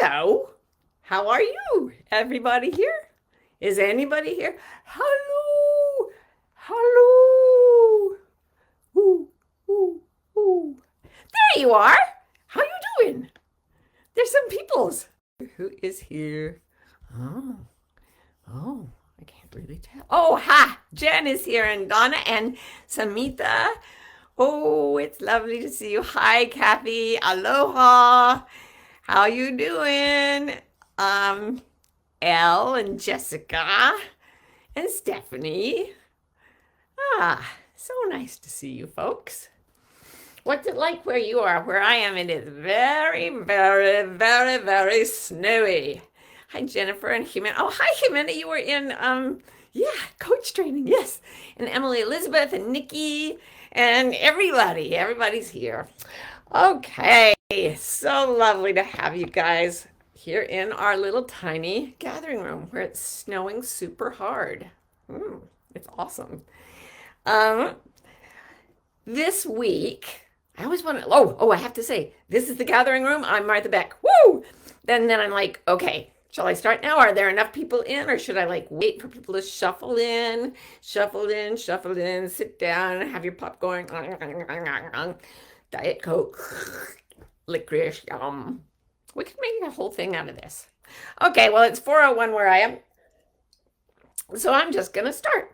Hello. How are you? Everybody here? Is anybody here? Hello. Hello. Ooh, ooh, ooh. There you are. How you doing? There's some peoples. Who is here? Oh, oh, I can't really tell. Oh, ha! Jen is here and Donna and Samita. Oh, it's lovely to see you. Hi, Kathy. Aloha. How you doing? Um, Elle and Jessica and Stephanie. Ah, so nice to see you folks. What's it like where you are? Where I am, it is very, very, very, very snowy. Hi, Jennifer and Humana. Oh, hi, Humana. You were in, yeah, coach training. Yes. And Emily Elizabeth and Nikki and everybody. Everybody's here. Okay. So lovely to have you guys here in our little tiny gathering room where it's snowing super hard. It's awesome. Um, this week, I always want to. Oh, I have to say, this is the gathering room. I'm Martha Beck. Woo! Then I'm like, okay, shall I start now? Are there enough people in, or should I like wait for people to shuffle in, shuffle in, shuffle in, sit down, have your popcorn, Diet Coke, licorice, yum. We could make a whole thing out of this. Okay, well, it's 4:01 where I am, so I'm just gonna start.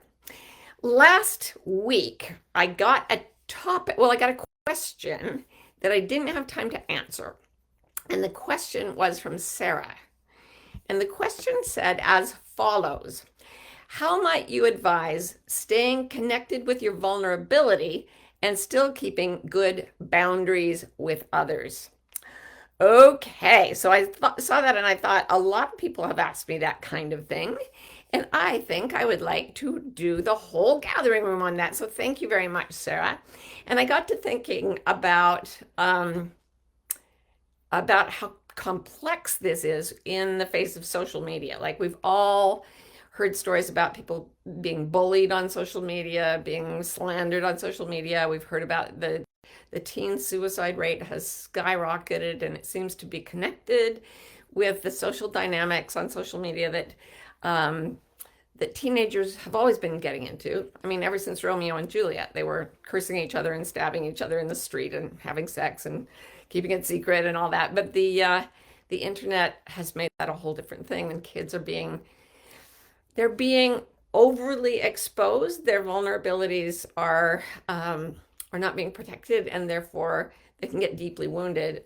Last week, I got a topic, well, I got a question that I didn't have time to answer. And the question was from Sarah. And the question said as follows: how might you advise staying connected with your vulnerability and still keeping good boundaries with others? Okay, so saw that and I thought a lot of people have asked me that kind of thing. And I think I would like to do the whole gathering room on that. So thank you very much, Sarah. And I got to thinking about how complex this is in the face of social media. Like we've all heard stories about people being bullied on social media, being slandered on social media. We've heard about the teen suicide rate has skyrocketed, and it seems to be connected with the social dynamics on social media that teenagers have always been getting into. I mean, ever since Romeo and Juliet, they were cursing each other and stabbing each other in the street and having sex and keeping it secret and all that. But the internet has made that a whole different thing, and kids they're being overly exposed. Their vulnerabilities are not being protected, and therefore they can get deeply wounded,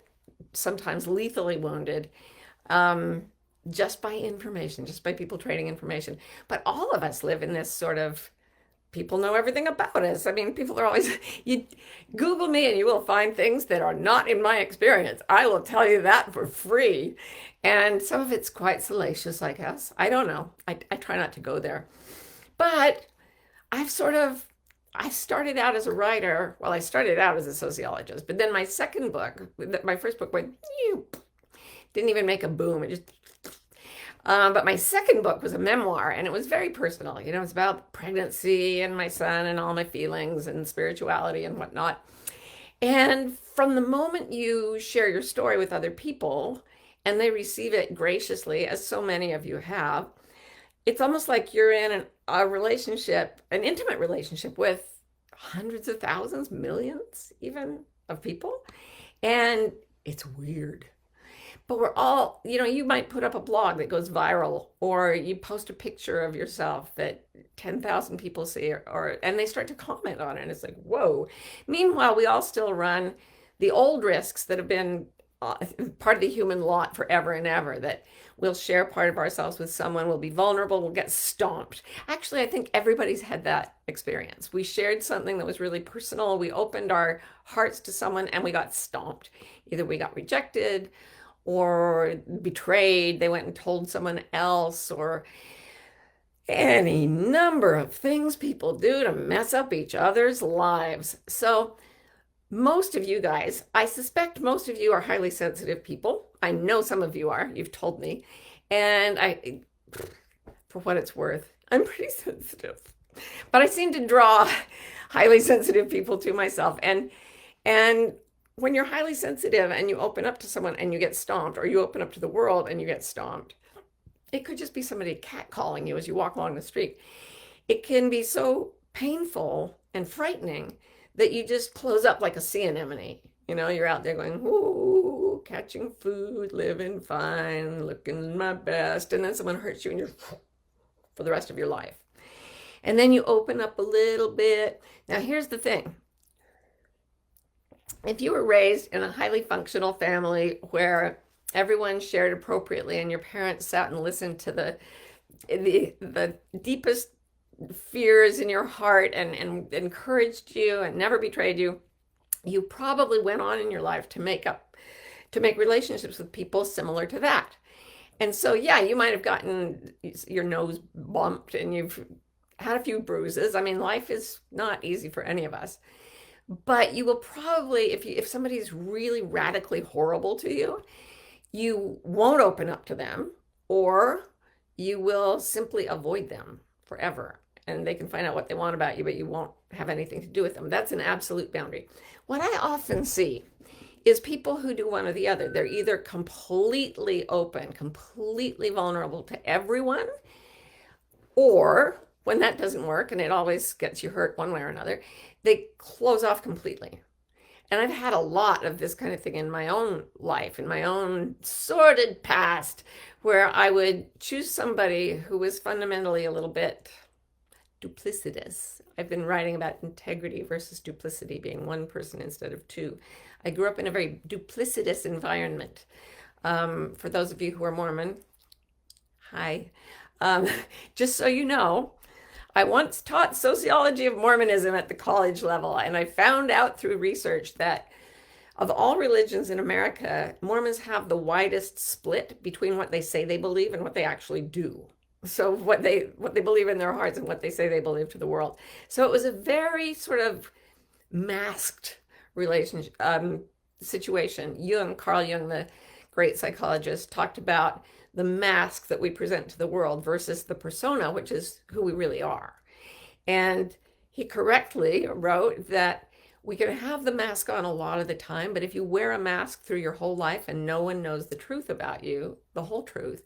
sometimes lethally wounded, just by information, just by people trading information. But all of us live in this sort of people know everything about us. I mean, people are always, you Google me and you will find things that are not in my experience. I will tell you that for free. And some of it's quite salacious, I guess. I don't know. I try not to go there. But I've sort of, I started out as a writer. Well, I started out as a sociologist, but then my first book went, didn't even make a boom. It just but my second book was a memoir, and it was very personal. You know, it's about pregnancy and my son and all my feelings and spirituality and whatnot. And from the moment you share your story with other people and they receive it graciously, as so many of you have, it's almost like you're in a relationship, an intimate relationship with hundreds of thousands, millions even of people. And it's weird. But we're all, you might put up a blog that goes viral, or you post a picture of yourself that 10,000 people see, and they start to comment on it. And it's like, whoa. Meanwhile, we all still run the old risks that have been part of the human lot forever and ever, that we'll share part of ourselves with someone, we'll be vulnerable, we'll get stomped. Actually, I think everybody's had that experience. We shared something that was really personal. We opened our hearts to someone and we got stomped. Either we got rejected or betrayed, they went and told someone else, or any number of things people do to mess up each other's lives. So most of you guys, I suspect most of you are highly sensitive people. I know some of you are, you've told me. And for what it's worth, I'm pretty sensitive. But I seem to draw highly sensitive people to myself. And when you're highly sensitive and you open up to someone and you get stomped, or you open up to the world and you get stomped, it could just be somebody catcalling you as you walk along the street. It can be so painful and frightening that you just close up like a sea anemone. You're out there going, ooh, catching food, living fine, looking my best. And then someone hurts you and you're for the rest of your life. And then you open up a little bit. Now, here's the thing. If you were raised in a highly functional family where everyone shared appropriately and your parents sat and listened to the deepest fears in your heart and encouraged you and never betrayed you, you probably went on in your life to make relationships with people similar to that. And so, yeah, you might have gotten your nose bumped and you've had a few bruises. I mean, life is not easy for any of us. But you will probably, if somebody's really radically horrible to you, you won't open up to them, or you will simply avoid them forever. And they can find out what they want about you, but you won't have anything to do with them. That's an absolute boundary. What I often see is people who do one or the other. They're either completely open, completely vulnerable to everyone, or when that doesn't work, and it always gets you hurt one way or another, they close off completely. And I've had a lot of this kind of thing in my own life, in my own sordid past, where I would choose somebody who was fundamentally a little bit duplicitous. I've been writing about integrity versus duplicity, being one person instead of two. I grew up in a very duplicitous environment. For those of you who are Mormon, hi. Just so you know, I once taught sociology of Mormonism at the college level, and I found out through research that of all religions in America, Mormons have the widest split between what they say they believe and what they actually do. So what they believe in their hearts and what they say they believe to the world. So it was a very sort of masked relationship situation. Carl Jung, the great psychologist, talked about the mask that we present to the world versus the persona, which is who we really are. And he correctly wrote that we can have the mask on a lot of the time, but if you wear a mask through your whole life and no one knows the truth about you, the whole truth,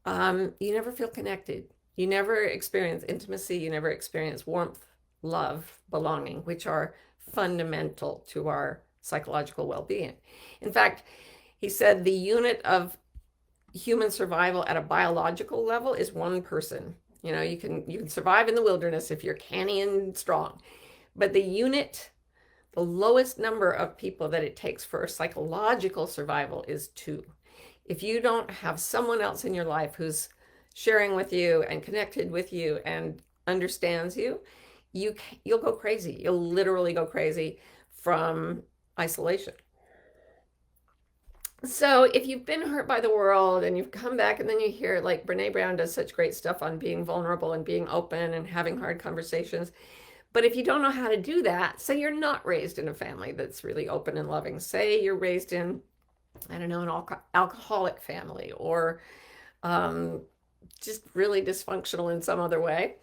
you never feel connected. You never experience intimacy. You never experience warmth, love, belonging, which are fundamental to our psychological well-being. In fact, he said the unit of human survival at a biological level is one person. You can survive in the wilderness if you're canny and strong, but the lowest number of people that it takes for psychological survival is two. If you don't have someone else in your life who's sharing with you and connected with you and understands you, you'll go crazy. You'll literally go crazy from isolation. So if you've been hurt by the world and you've come back and then you hear, like, Brene Brown does such great stuff on being vulnerable and being open and having hard conversations. But if you don't know how to do that, say you're not raised in a family that's really open and loving. Say you're raised in, I don't know, an alcoholic family, or just really dysfunctional in some other way.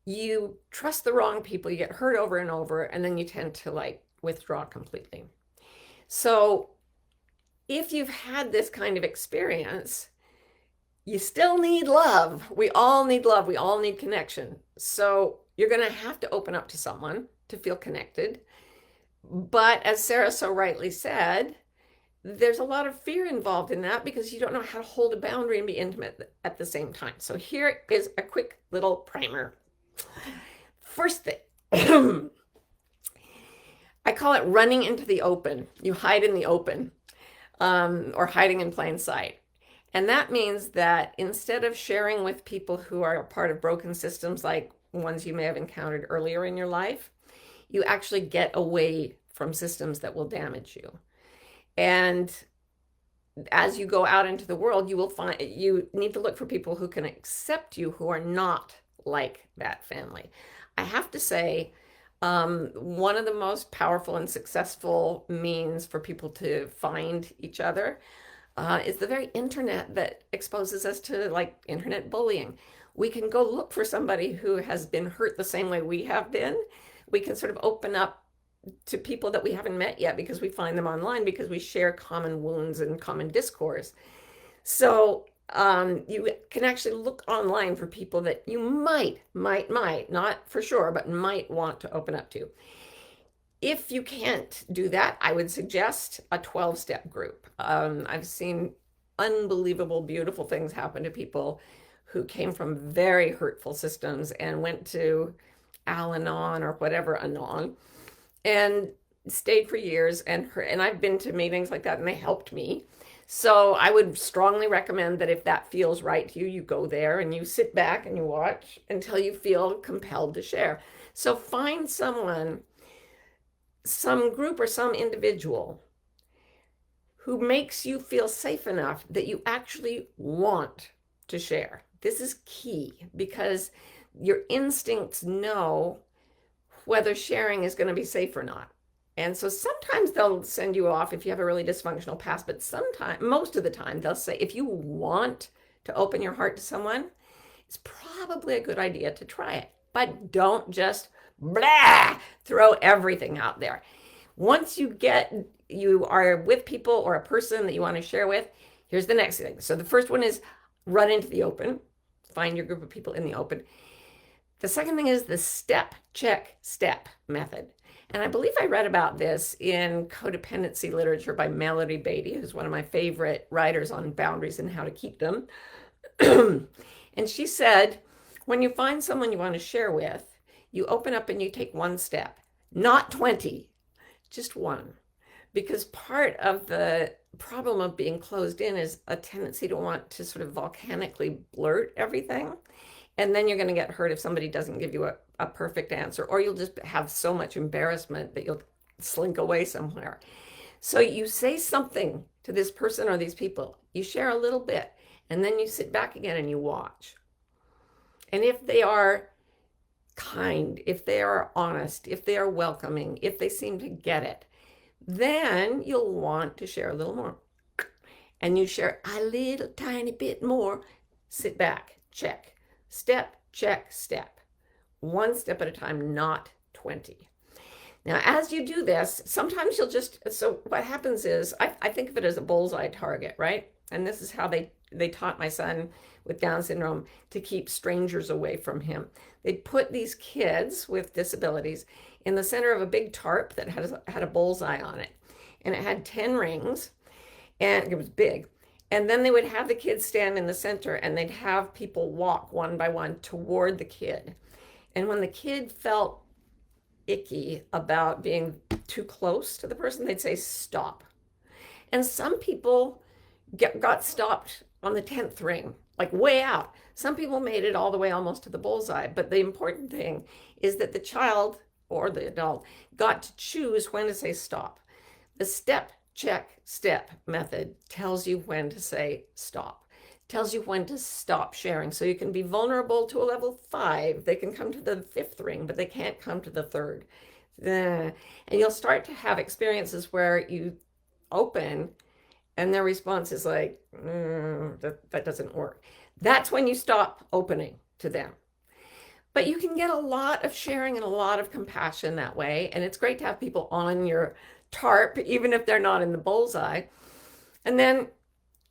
You trust the wrong people, you get hurt over and over, and then you tend to withdraw completely. So if you've had this kind of experience, you still need love. We all need love. We all need connection. So you're going to have to open up to someone to feel connected. But as Sarah so rightly said, there's a lot of fear involved in that because you don't know how to hold a boundary and be intimate at the same time. So here is a quick little primer. First thing, I call it running into the open. You hide in the open, or hiding in plain sight. And that means that instead of sharing with people who are a part of broken systems like ones you may have encountered earlier in your life, you actually get away from systems that will damage you. And as you go out into the world, you need to look for people who can accept you, who are not like that family. I have to say, one of the most powerful and successful means for people to find each other is the very internet that exposes us to internet bullying. We can go look for somebody who has been hurt the same way we have been. We can sort of open up to people that we haven't met yet because we find them online because we share common wounds and common discourse. So you can actually look online for people that you might, not for sure, but might want to open up to. If you can't do that, I would suggest a 12-step group. I've seen unbelievable, beautiful things happen to people who came from very hurtful systems and went to Al Anon or whatever Anon and stayed for years. And I've been to meetings like that and they helped me. So I would strongly recommend that if that feels right to you, you go there and you sit back and you watch until you feel compelled to share. So find someone, some group or some individual who makes you feel safe enough that you actually want to share. This is key because your instincts know whether sharing is going to be safe or not. And so sometimes they'll send you off if you have a really dysfunctional past, but sometimes, most of the time, they'll say, if you want to open your heart to someone, it's probably a good idea to try it. But don't just blah, throw everything out there. Once you are with people or a person that you want to share with, here's the next thing. So the first one is run into the open, find your group of people in the open. The second thing is the step, check, step method. And I believe I read about this in codependency literature by Melody Beattie, who's one of my favorite writers on boundaries and how to keep them. And she said, when you find someone you want to share with, you open up and you take one step, not 20, just one. Because part of the problem of being closed in is a tendency to want to sort of volcanically blurt everything. And then you're going to get hurt if somebody doesn't give you a perfect answer, or you'll just have so much embarrassment that you'll slink away somewhere. So you say something to this person or these people, you share a little bit, and then you sit back again and you watch. And if they are kind, if they are honest, if they are welcoming, if they seem to get it, then you'll want to share a little more. And you share a little tiny bit more, sit back, check. Step, check, step. One step at a time, not 20. Now, as you do this, sometimes you'll so what happens is, I think of it as a bullseye target, right? And this is how they taught my son with Down syndrome to keep strangers away from him. They'd put these kids with disabilities in the center of a big tarp that had a bullseye on it. And it had 10 rings, and it was big. And then they would have the kids stand in the center and they'd have people walk one by one toward the kid. And when the kid felt icky about being too close to the person, they'd say, stop. And some people got stopped on the 10th ring, like way out. Some people made it all the way almost to the bullseye. But the important thing is that the child or the adult got to choose when to say stop. The step, check, step method tells you when to say stop, tells you when to stop sharing. So you can be vulnerable to a level 5. They can come to the 5th ring, but they can't come to the 3rd. And you'll start to have experiences where you open and their response is like, that doesn't work. That's when you stop opening to them. But you can get a lot of sharing and a lot of compassion that way. And it's great to have people on your tarp, even if they're not in the bullseye. And then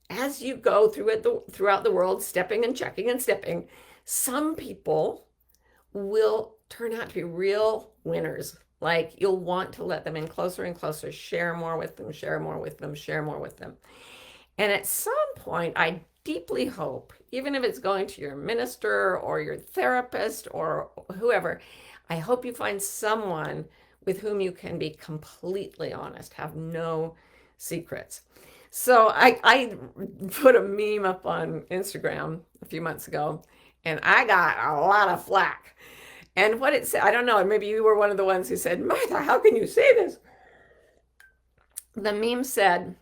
as you go throughout the world, stepping and checking and stepping, some people will turn out to be real winners. Like you'll want to let them in closer and closer, share more with them, share more with them, share more with them. And at some point, I deeply hope, even if it's going to your minister or your therapist or whoever, I hope you find someone with whom you can be completely honest, have no secrets. So I put a meme up on Instagram a few months ago, and I got a lot of flack. And what it said, I don't know, maybe you were one of the ones who said, Martha, how can you say this? The meme said,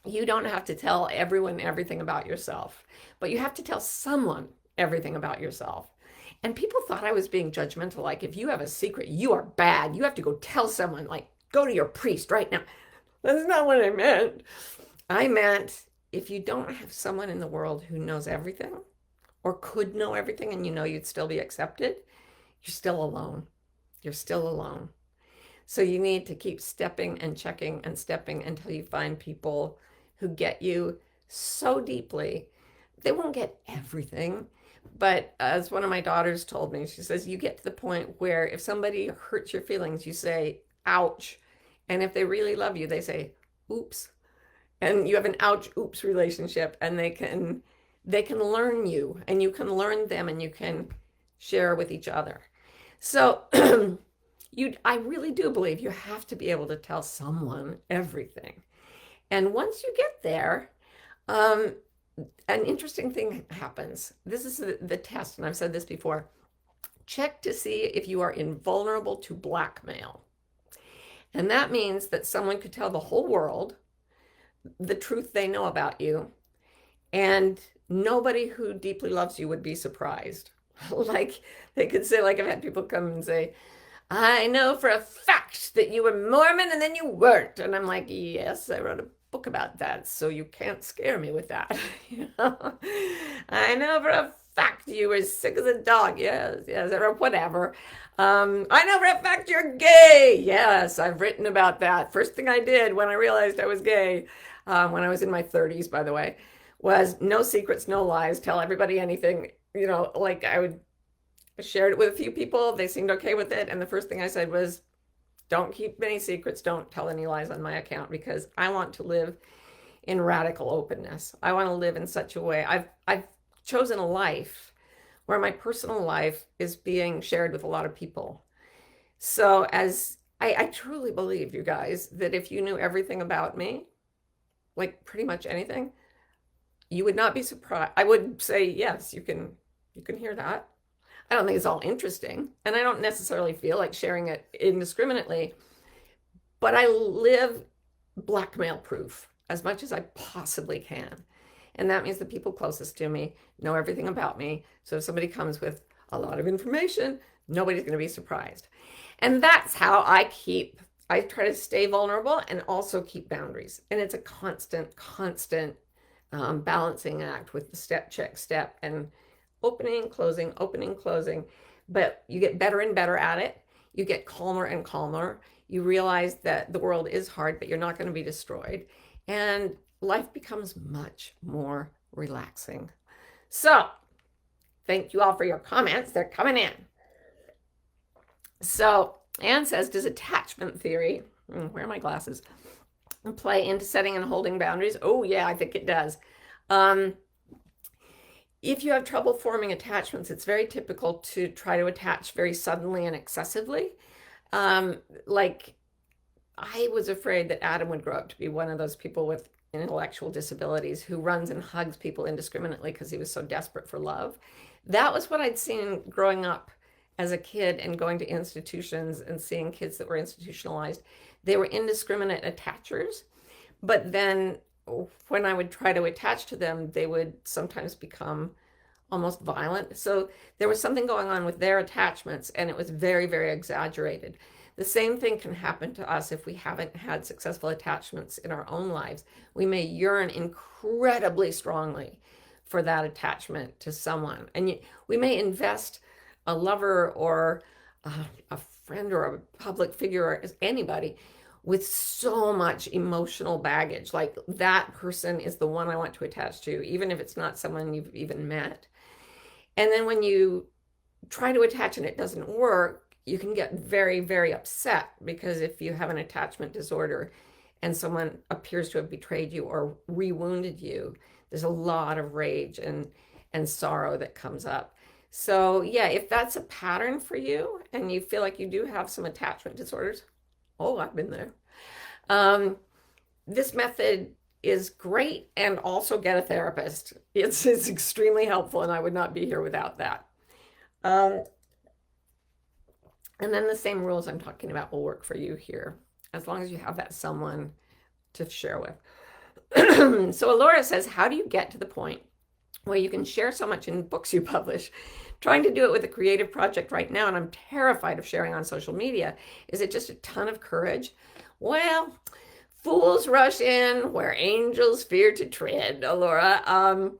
you don't have to tell everyone everything about yourself, but you have to tell someone everything about yourself. And people thought I was being judgmental, like if you have a secret, you are bad. You have to go tell someone, like go to your priest right now. That's not what I meant. I meant if you don't have someone in the world who knows everything or could know everything and you know you'd still be accepted, you're still alone. You're still alone. So you need to keep stepping and checking and stepping until you find people who get you so deeply. They won't get everything, but as one of my daughters told me, she says, you get to the point where if somebody hurts your feelings, you say, ouch. And if they really love you, they say, oops. And you have an ouch oops relationship, and they can learn you and you can learn them and you can share with each other. So I really do believe you have to be able to tell someone everything. And once you get there, um, an interesting thing happens. This is the test, and I've said this before. Check to see if you are invulnerable to blackmail. And that means that someone could tell the whole world the truth they know about you, and nobody who deeply loves you would be surprised. Like they could say, like I've had people come and say, I know for a fact that you were Mormon and then you weren't. And I'm like, yes, I wrote a book about that, so you can't scare me with that. You know? I know for a fact you were sick as a dog. Yes, yes, or whatever. I know for a fact you're gay. Yes, I've written about that. First thing I did when I realized I was gay, when I was in my 30s, by the way, was no secrets, no lies, tell everybody anything. You know, like I shared it with a few people. They seemed okay with it. And the first thing I said was, don't keep any secrets. Don't tell any lies on my account, because I want to live in radical openness. I want to live in such a way. I've chosen a life where my personal life is being shared with a lot of people. So as I truly believe, you guys, that if you knew everything about me, like pretty much anything, you would not be surprised. I would say, yes, you can hear that. I don't think it's all interesting, and I don't necessarily feel like sharing it indiscriminately, but I live blackmail proof as much as I possibly can. And that means the people closest to me know everything about me. So if somebody comes with a lot of information, nobody's going to be surprised. And that's how I try to stay vulnerable and also keep boundaries. And it's a constant balancing act with the step, check, step, and opening, closing. But you get better and better at it. You get calmer and calmer. You realize that the world is hard, but you're not going to be destroyed. And life becomes much more relaxing. So, thank you all for your comments. They're coming in. So, Anne says, does attachment theory, where are my glasses, play into setting and holding boundaries? Oh, yeah, I think it does. If you have trouble forming attachments, it's very typical to try to attach very suddenly and excessively. Like, I was afraid that Adam would grow up to be one of those people with intellectual disabilities who runs and hugs people indiscriminately because he was so desperate for love. That was what I'd seen growing up as a kid and going to institutions and seeing kids that were institutionalized. They were indiscriminate attachers, but then when I would try to attach to them, they would sometimes become almost violent. So there was something going on with their attachments, and it was very, very exaggerated. The same thing can happen to us if we haven't had successful attachments in our own lives. We may yearn incredibly strongly for that attachment to someone. And we may invest a lover or a friend or a public figure or anybody with so much emotional baggage. Like, that person is the one I want to attach to, even if it's not someone you've even met. And then when you try to attach and it doesn't work, you can get very, very upset, because if you have an attachment disorder and someone appears to have betrayed you or re-wounded you, there's a lot of rage and sorrow that comes up. So yeah, if that's a pattern for you and you feel like you do have some attachment disorders, oh, I've been there. This method is great, and also get a therapist. It's extremely helpful, and I would not be here without that. And then the same rules I'm talking about will work for you here, as long as you have that someone to share with. So Alora says, how do you get to the point where you can share so much in books you publish? Trying to do it with a creative project right now, and I'm terrified of sharing on social media. Is it just a ton of courage? Well, fools rush in where angels fear to tread, Alora.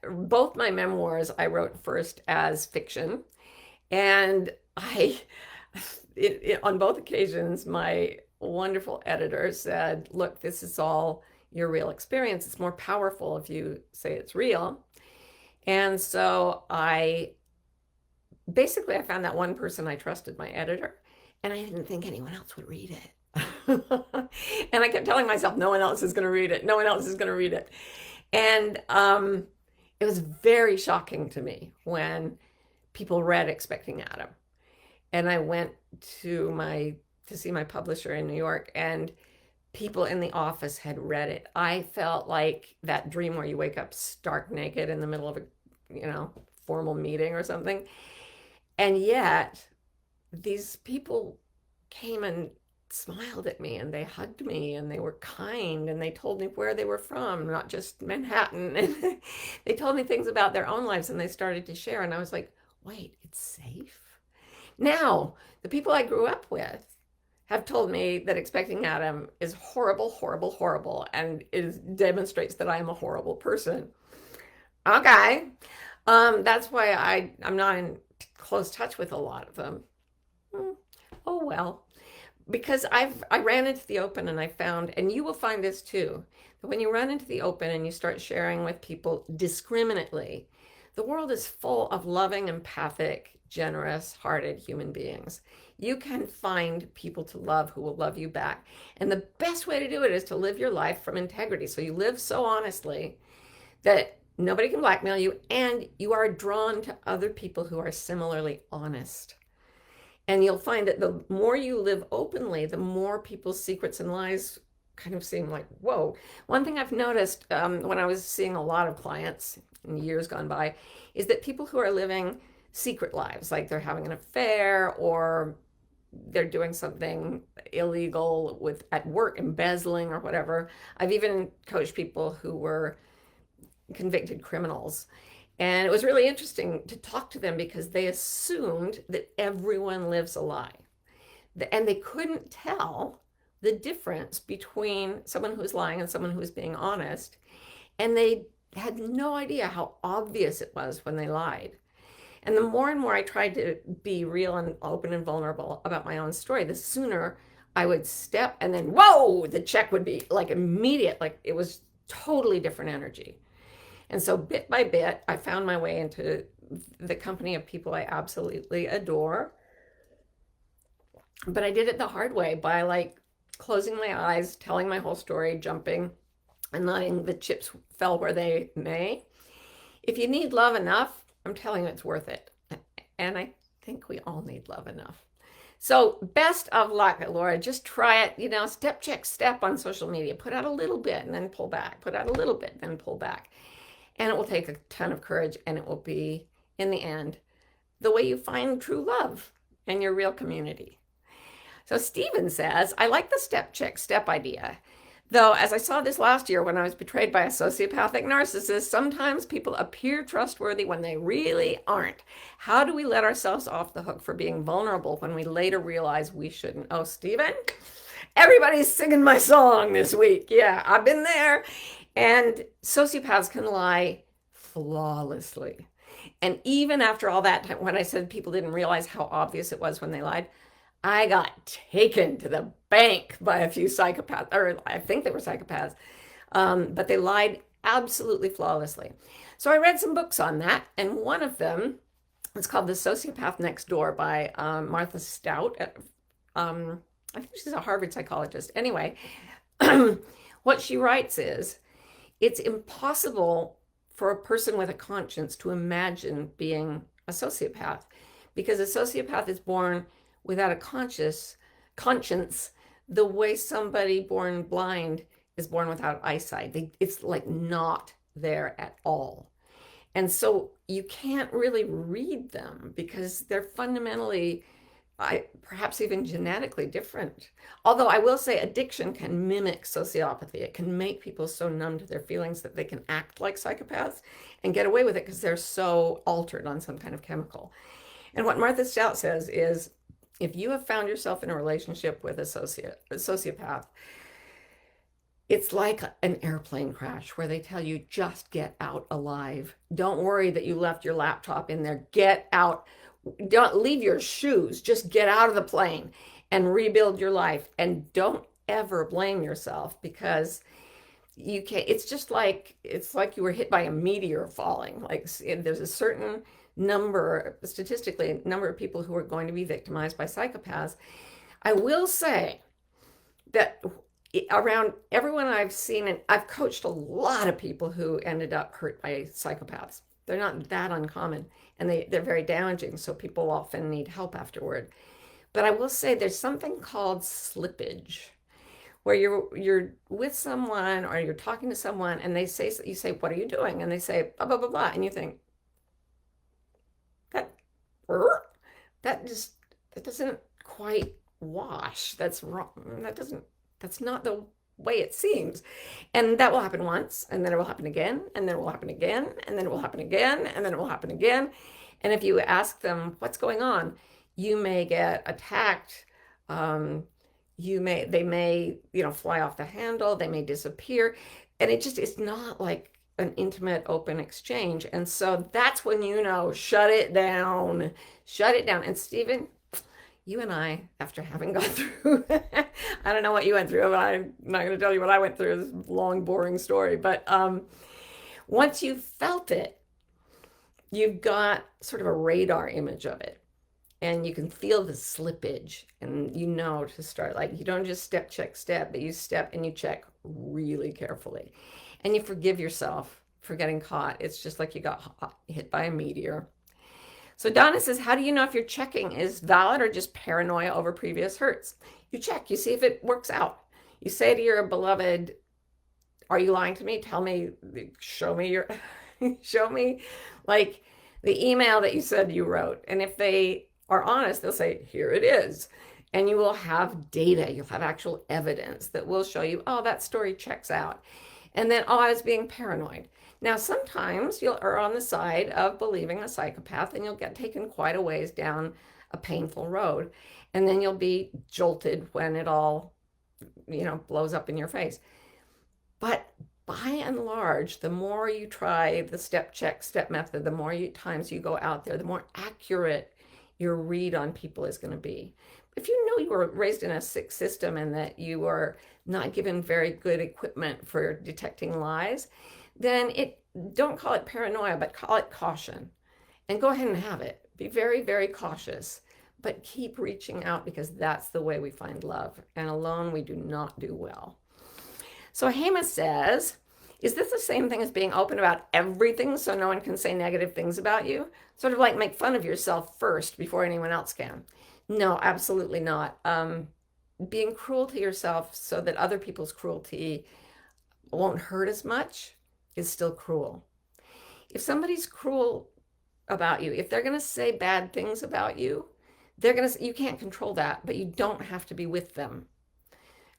Both my memoirs I wrote first as fiction, and On both occasions, my wonderful editor said, look, this is all your real experience. It's more powerful if you say it's real. And so I found that one person I trusted, my editor, and I didn't think anyone else would read it. And I kept telling myself, no one else is going to read it. No one else is going to read it. And it was very shocking to me when people read Expecting Adam. And I went to see my publisher in New York, and people in the office had read it. I felt like that dream where you wake up stark naked in the middle of a, formal meeting or something. And yet, these people came and smiled at me, and they hugged me, and they were kind, and they told me where they were from, not just Manhattan. And they told me things about their own lives, and they started to share. And I was like, wait, it's safe? Now, the people I grew up with have told me that Expecting Adam is horrible, horrible, horrible, and it demonstrates that I am a horrible person. Okay. That's why I'm not in close touch with a lot of them. Oh well. Because I ran into the open, and I found, and you will find this too, that when you run into the open and you start sharing with people discriminately, the world is full of loving, empathic, generous hearted human beings. You can find people to love who will love you back. And the best way to do it is to live your life from integrity. So you live so honestly that nobody can blackmail you, and you are drawn to other people who are similarly honest. And you'll find that the more you live openly, the more people's secrets and lies kind of seem like, whoa. One thing I've noticed when I was seeing a lot of clients in years gone by is that people who are living secret lives, like they're having an affair or they're doing something illegal at work, embezzling or whatever. I've even coached people who were convicted criminals. And it was really interesting to talk to them because they assumed that everyone lives a lie. And they couldn't tell the difference between someone who's lying and someone who's being honest. And they had no idea how obvious it was when they lied. And the more and more I tried to be real and open and vulnerable about my own story, the sooner I would step, and then, whoa, the check would be like immediate, like it was totally different energy. And so bit by bit, I found my way into the company of people I absolutely adore. But I did it the hard way by like closing my eyes, telling my whole story, jumping, and letting the chips fall where they may. If you need love enough, I'm telling you it's worth it. And I think we all need love enough. So best of luck, Laura. Just try it, step check step on social media. Put out a little bit and then pull back. Put out a little bit, then pull back. And it will take a ton of courage, and it will be, in the end, the way you find true love and your real community. So Stephen says, I like the step check step idea. Though, as I saw this last year when I was betrayed by a sociopathic narcissist, sometimes people appear trustworthy when they really aren't. How do we let ourselves off the hook for being vulnerable when we later realize we shouldn't? Oh, Stephen, everybody's singing my song this week. Yeah, I've been there. And sociopaths can lie flawlessly. And even after all that time, when I said people didn't realize how obvious it was when they lied, I got taken to the bank by a few psychopaths, or I think they were psychopaths, but they lied absolutely flawlessly. So I read some books on that, and one of them is called The Sociopath Next Door by Martha Stout. I think she's a Harvard psychologist. Anyway, what she writes is, it's impossible for a person with a conscience to imagine being a sociopath, because a sociopath is born without a conscience, the way somebody born blind is born without eyesight. It's like not there at all. And so you can't really read them because they're fundamentally, perhaps even genetically different. Although I will say addiction can mimic sociopathy. It can make people so numb to their feelings that they can act like psychopaths and get away with it because they're so altered on some kind of chemical. And what Martha Stout says is, if you have found yourself in a relationship with a sociopath, it's like an airplane crash where they tell you, just get out alive. Don't worry that you left your laptop in there. Get out. Don't leave your shoes. Just get out of the plane and rebuild your life. And don't ever blame yourself, because you can't. It's like you were hit by a meteor falling. Like, there's a certain number, statistically, number of people who are going to be victimized by psychopaths. I will say that around everyone I've seen, and I've coached a lot of people who ended up hurt by psychopaths. They're not that uncommon, and they're very damaging, so people often need help afterward. But I will say there's something called slippage, where you're with someone or you're talking to someone and you say, what are you doing? And they say blah blah blah blah, and you think that that just that doesn't quite wash. That's wrong. That's not the way it seems. And that will happen once, and then it will happen again, and then it will happen again, and then it will happen again, and then it will happen again. And if you ask them what's going on, you may get attacked. They may, fly off the handle, they may disappear. And it's not like an intimate, open exchange. And so that's when shut it down. Shut it down. And Stephen, you and I, after having gone through, I don't know what you went through, but I'm not going to tell you what I went through. This long, boring story. But once you've felt it, you've got sort of a radar image of it. And you can feel the slippage, and to start. Like, you don't just step, check, step, but you step and you check really carefully. And you forgive yourself for getting caught. It's just like you got hit by a meteor. So Donna says, how do you know if your checking is valid or just paranoia over previous hurts? You check, you see if it works out. You say to your beloved, are you lying to me? Tell me, show me show me like the email that you said you wrote. And if they are honest, they'll say, here it is. And you will have data, you'll have actual evidence that will show you, oh, that story checks out. And then, oh, I was being paranoid. Now, sometimes you'll err on the side of believing a psychopath, and you'll get taken quite a ways down a painful road. And then you'll be jolted when it all, blows up in your face. But by and large, the more you try the step, check, step method, the more times you go out there, the more accurate your read on people is going to be. If you know you were raised in a sick system and that you are not given very good equipment for detecting lies, then don't call it paranoia, but call it caution. And go ahead and have it. Be very, very cautious, but keep reaching out, because that's the way we find love. And alone, we do not do well. So Hema says, is this the same thing as being open about everything so no one can say negative things about you? Sort of like make fun of yourself first before anyone else can. No, absolutely not. Being cruel to yourself so that other people's cruelty won't hurt as much is still cruel. If somebody's cruel about you, if they're going to say bad things about you, you can't control that, but you don't have to be with them.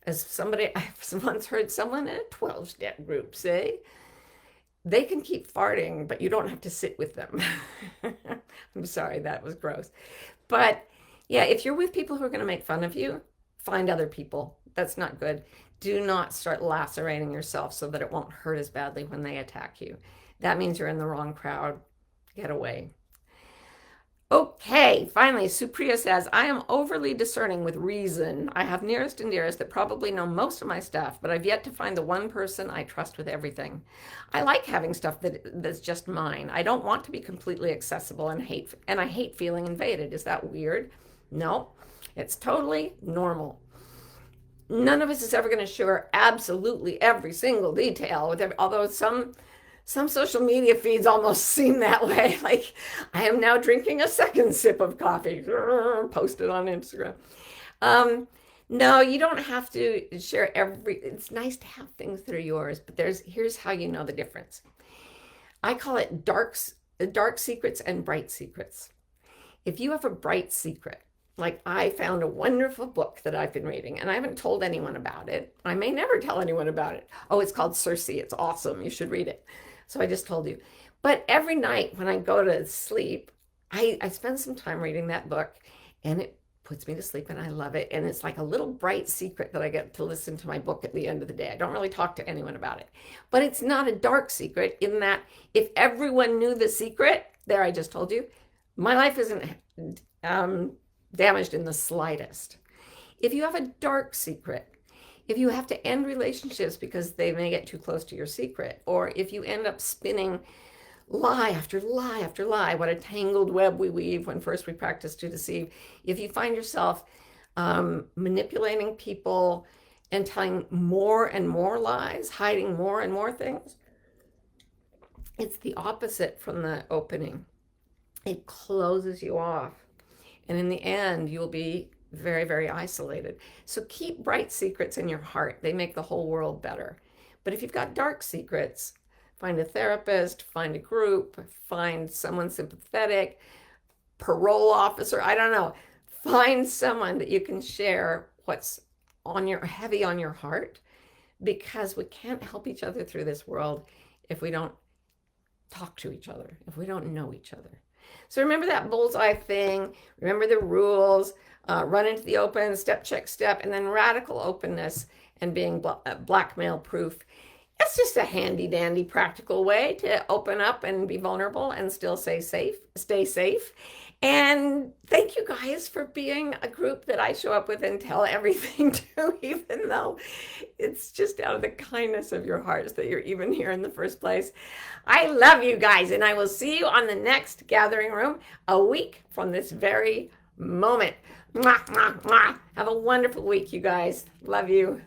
I've once heard someone in a 12-step group say, they can keep farting, but you don't have to sit with them. I'm sorry, that was gross. But yeah, if you're with people who are going to make fun of you, find other people. That's not good. Do not start lacerating yourself so that it won't hurt as badly when they attack you. That means you're in the wrong crowd. Get away. Okay, finally, Supriya says, I am overly discerning with reason. I have nearest and dearest that probably know most of my stuff, but I've yet to find the one person I trust with everything. I like having stuff that's just mine. I don't want to be completely accessible and I hate feeling invaded. Is that weird? No, it's totally normal. None of us is ever going to share absolutely every single detail although some social media feeds almost seem that way. Like, I am now drinking a second sip of coffee, posted on Instagram. No, you don't have to share it's nice to have things that are yours, but here's how you know the difference. I call it dark secrets and bright secrets. If you have a bright secret, like I found a wonderful book that I've been reading and I haven't told anyone about it. I may never tell anyone about it. Oh, it's called Circe. It's awesome. You should read it. So I just told you. But every night when I go to sleep, I spend some time reading that book, and it puts me to sleep, and I love it. And it's like a little bright secret that I get to listen to my book at the end of the day. I don't really talk to anyone about it. But it's not a dark secret in that if everyone knew the secret, there I just told you, My life isn't damaged in the slightest. If you have a dark secret, if you have to end relationships because they may get too close to your secret, or if you end up spinning lie after lie after lie, what a tangled web we weave when first we practice to deceive. If you find yourself manipulating people and telling more and more lies, hiding more and more things, it's the opposite from the opening. It closes you off. And in the end, you'll be very, very isolated. So keep bright secrets in your heart. They make the whole world better. But if you've got dark secrets, find a therapist, find a group, find someone sympathetic, parole officer, I don't know. Find someone that you can share what's on your heavy on your heart, because we can't help each other through this world if we don't talk to each other, if we don't know each other. So remember that bullseye thing, remember the rules, run into the open, step, check, step, and then radical openness and being blackmail proof. It's just a handy dandy practical way to open up and be vulnerable and still stay safe. And thank you guys for being a group that I show up with and tell everything to, even though it's just out of the kindness of your hearts that you're even here in the first place. I love you guys, and I will see you on the next gathering room a week from this very moment. Mwah, mwah, mwah. Have a wonderful week, you guys. Love you.